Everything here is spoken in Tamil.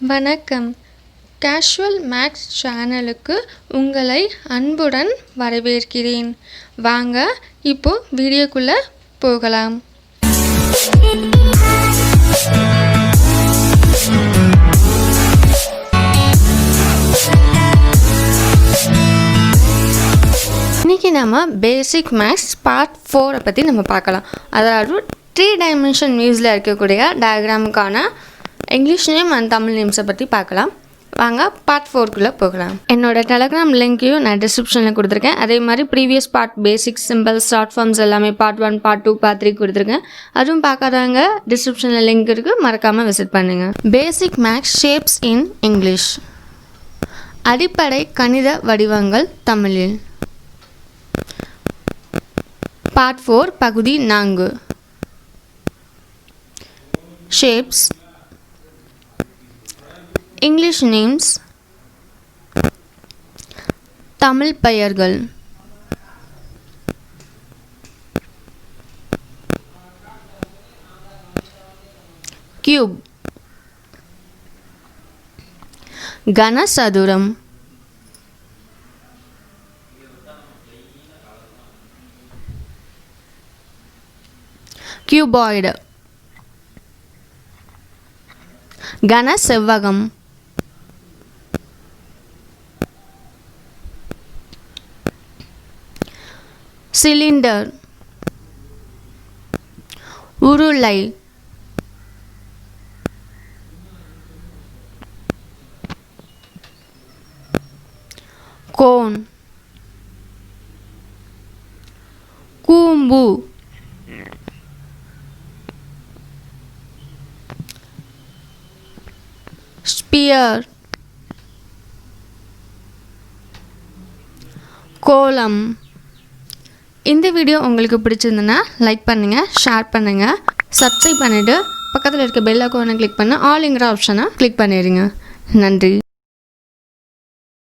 வணக்கம். கேஷுவல் மேக்ஸ் சேனலுக்கு உங்களை அன்புடன் வரவேற்கிறேன். வாங்க இப்போ வீடியோக்குள்ள போகலாம். இன்றைக்கி நம்ம பேசிக் மேக்ஸ் பார்ட் 4 பற்றி நம்ம பார்க்கலாம். அதாவது 3 டைமென்ஷன் வியூஸில் இருக்கக்கூடிய டயக்ராமுக்கான இங்கிலீஷ் நேம் அண்ட் தமிழ் நேம்ஸை பற்றி பார்க்கலாம். வாங்க பார்ட் 4க்குள்ளே போகலாம். என்னோடய டெலகிராம் லிங்க்கையும் நான் டிஸ்கிரிப்ஷனில் கொடுத்துருக்கேன். அதே மாதிரி ப்ரீவியஸ் பார்ட் பேசிக் சிம்பிள்ஸ் ஷார்ட் ஃபார்ம்ஸ் எல்லாமே பார்ட் 1 பார்ட் 2 பார்ட் 3 கொடுத்துருக்கேன். அதுவும் பார்க்காதவங்க டிஸ்கிரிப்ஷனில் லிங்க் இருக்குது, மறக்காமல் விசிட் பண்ணுங்கள். Basic maths shapes in English. அடிப்படை கணித வடிவங்கள் தமிழில். பார்ட் 4 பகுதி 4. ஷேப்ஸ். English names. தமிழ் பெயர்கள். கியூப், கனசதுரம். கியூபாய்டு, கனசெவ்வகம். சிலிண்டர், உருளை. கோன், கூம்பு. ஸ்பியர், கோலம். இந்த வீடியோ உங்களுக்கு பிடிச்சிருந்துன்னா லைக் பண்ணுங்கள், ஷேர் பண்ணுங்கள், சப்ஸ்கிரைப் பண்ணிவிட்டு பக்கத்தில் இருக்க பெல் ஐகானை கிளிக் பண்ணி ஆல்ங்கிற ஆப்ஷனை கிளிக் பண்ணிடுங்க. நன்றி.